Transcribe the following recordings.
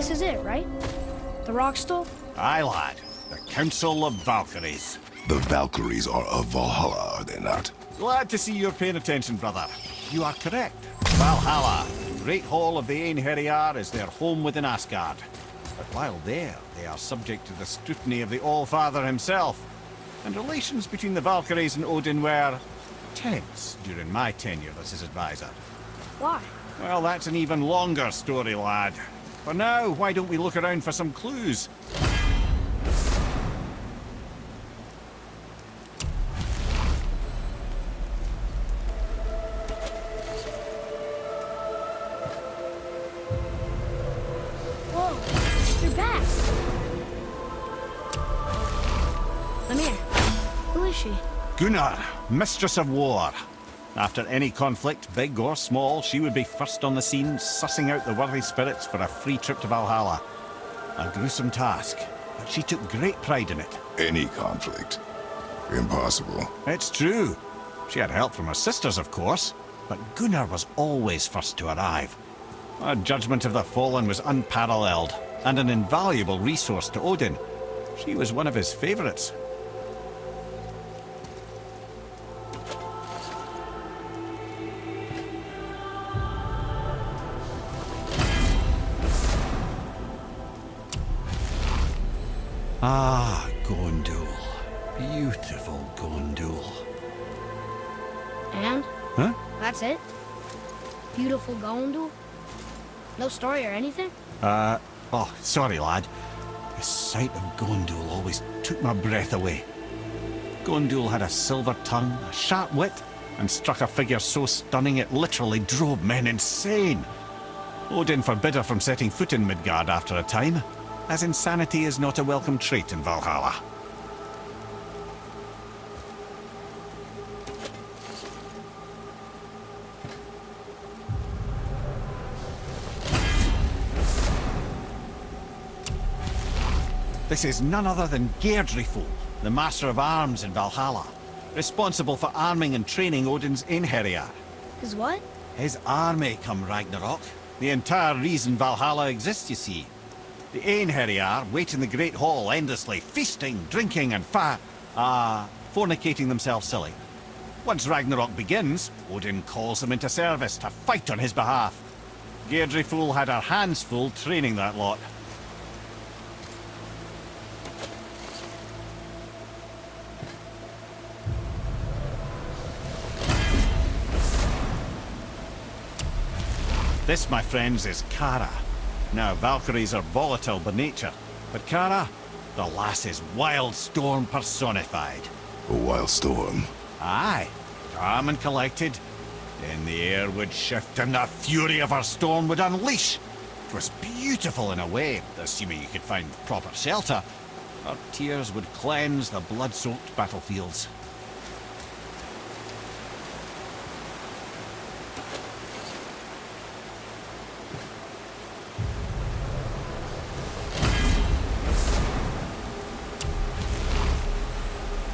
This is it, right? The rock stool? Aye, lad. The Council of Valkyries. The Valkyries are of Valhalla, are they not? Glad to see you're paying attention, brother. You are correct. Valhalla, the great hall of the Einherjar, is their home within Asgard. But while there, they are subject to the scrutiny of the All-Father himself. And relations between the Valkyries and Odin were tense during my tenure as his advisor. Why? Well, that's an even longer story, lad. For now, why don't we look around for some clues? Whoa, you're back. Lemire, who is she? Gunnar, Mistress of War. After any conflict, big or small, she would be first on the scene, sussing out the worthy spirits for a free trip to Valhalla. A gruesome task, but she took great pride in it. Any conflict. Impossible. It's true. She had help from her sisters, of course, but Gunnar was always first to arrive. Her judgment of the fallen was unparalleled, and an invaluable resource to Odin. She was one of his favorites. Ah, Gondul. Beautiful Gondul. And? Huh? That's it? Beautiful Gondul? No story or anything? Oh, sorry, lad. The sight of Gondul always took my breath away. Gondul had a silver tongue, a sharp wit, and struck a figure so stunning it literally drove men insane. Odin forbid her from setting foot in Midgard after a time, as insanity is not a welcome trait in Valhalla. This is none other than Geirdriful, the Master of Arms in Valhalla, responsible for arming and training Odin's Einherjar. His what? His army come Ragnarok. The entire reason Valhalla exists, you see. The Einherjar wait in the Great Hall endlessly, feasting, drinking, and fornicating themselves silly. Once Ragnarok begins, Odin calls them into service to fight on his behalf. Geirdriful had her hands full training that lot. This, my friends, is Kara. Now, Valkyries are volatile by nature, but Kara, the lass is wild storm personified. A wild storm. Aye, calm and collected. Then the air would shift and the fury of her storm would unleash. It was beautiful in a way, assuming you could find proper shelter. Her tears would cleanse the blood-soaked battlefields.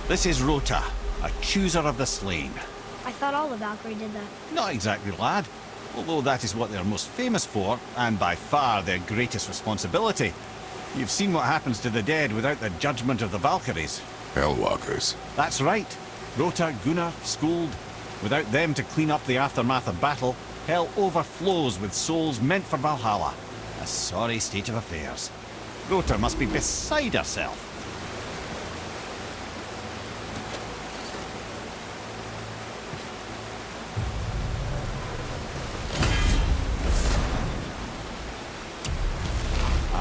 This is Rota, a chooser of the slain. I thought all the Valkyrie did that. Not exactly, lad. Although that is what they're most famous for, and by far their greatest responsibility. You've seen what happens to the dead without the judgment of the Valkyries. Hellwalkers. That's right. Rota, Gunnar, Skuld. Without them to clean up the aftermath of battle, hell overflows with souls meant for Valhalla. A sorry state of affairs. Rota must be beside herself.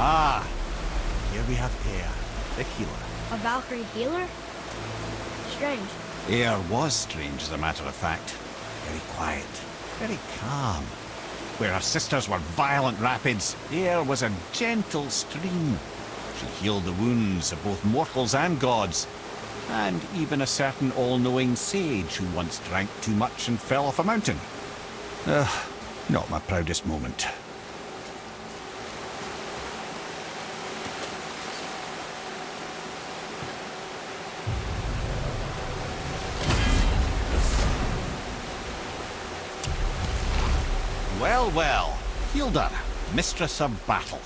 Ah, here we have Air, the healer. A Valkyrie healer? Strange. Air was strange, as a matter of fact. Very quiet, very calm. Where her sisters were violent rapids, Air was a gentle stream. She healed the wounds of both mortals and gods, and even a certain all-knowing sage who once drank too much and fell off a mountain. Not my proudest moment. Well, well, Hilda, Mistress of Battle.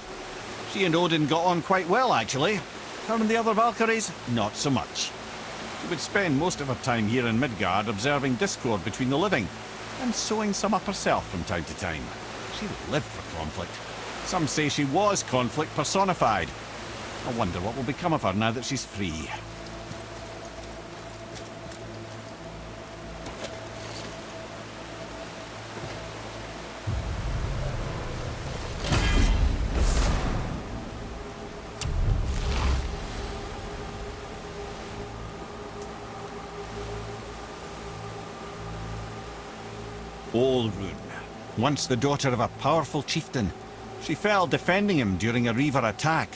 She and Odin got on quite well, actually. Her and the other Valkyries, not so much. She would spend most of her time here in Midgard observing discord between the living, and sewing some up herself from time to time. She lived for conflict. Some say she was conflict personified. I wonder what will become of her now that she's free. Sigrun, once the daughter of a powerful chieftain. She fell defending him during a Reaver attack.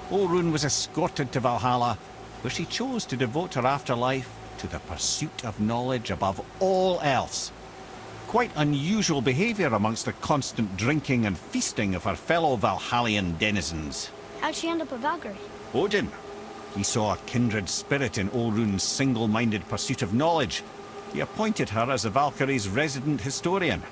Sigrun was escorted to Valhalla, where she chose to devote her afterlife to the pursuit of knowledge above all else. Quite unusual behavior amongst the constant drinking and feasting of her fellow Valhallian denizens. How'd she end up a Valkyrie? Odin. He saw a kindred spirit in Sigrun's single-minded pursuit of knowledge. He appointed her as the Valkyrie's resident historian.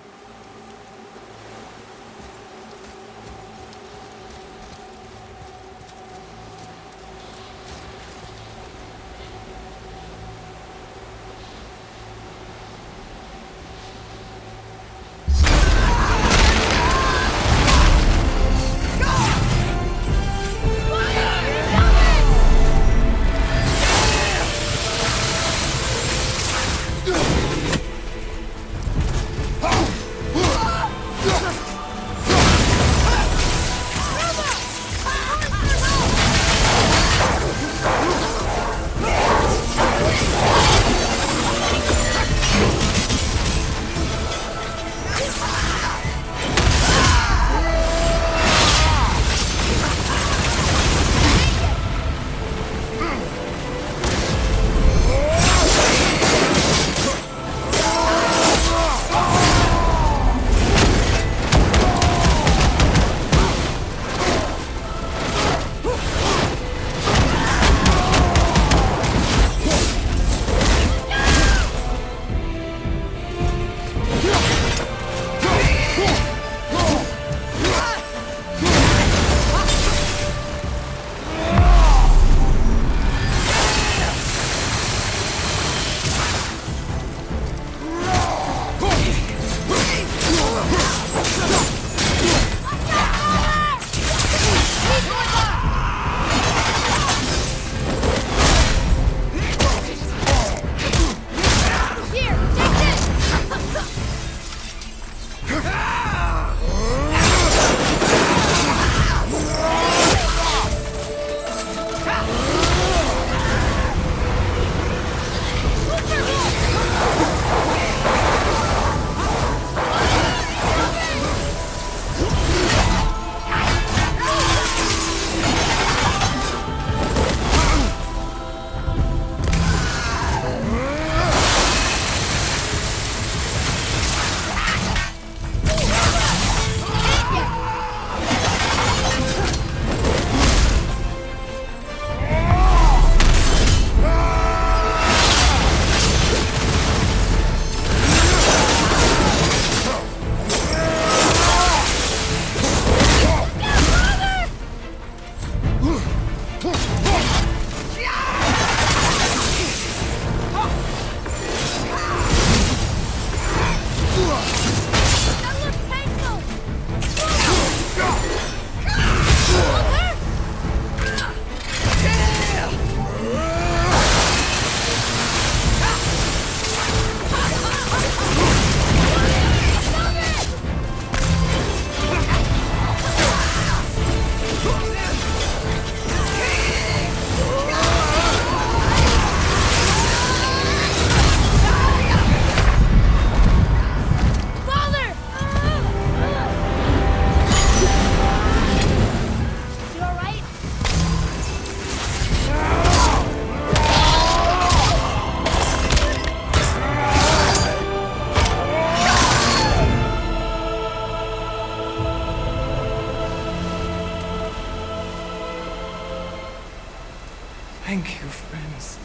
Thank you, friends.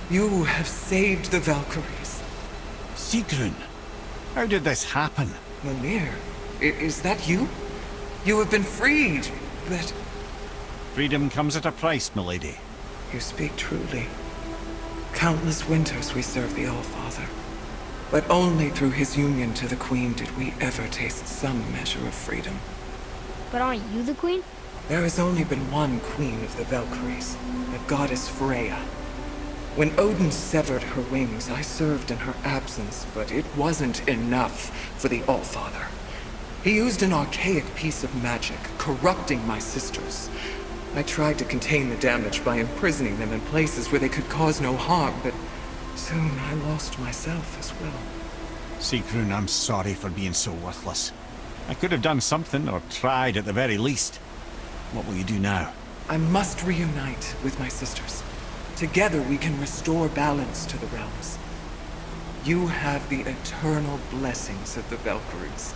You have saved the Valkyries. Sigrun, how did this happen? Mimir, is that you? You have been freed, but Freedom comes at a price, milady. You speak truly. Countless winters we served the All-Father. But only through his union to the Queen did we ever taste some measure of freedom. But aren't you the queen? There has only been one Queen of the Valkyries, the goddess Freya. When Odin severed her wings, I served in her absence, but it wasn't enough for the All-Father. He used an archaic piece of magic, corrupting my sisters. I tried to contain the damage by imprisoning them in places where they could cause no harm, but soon I lost myself as well. Sigrun, I'm sorry for being so worthless. I could have done something, or tried at the very least. What will you do now? I must reunite with my sisters. Together we can restore balance to the realms. You have the eternal blessings of the Valkyries.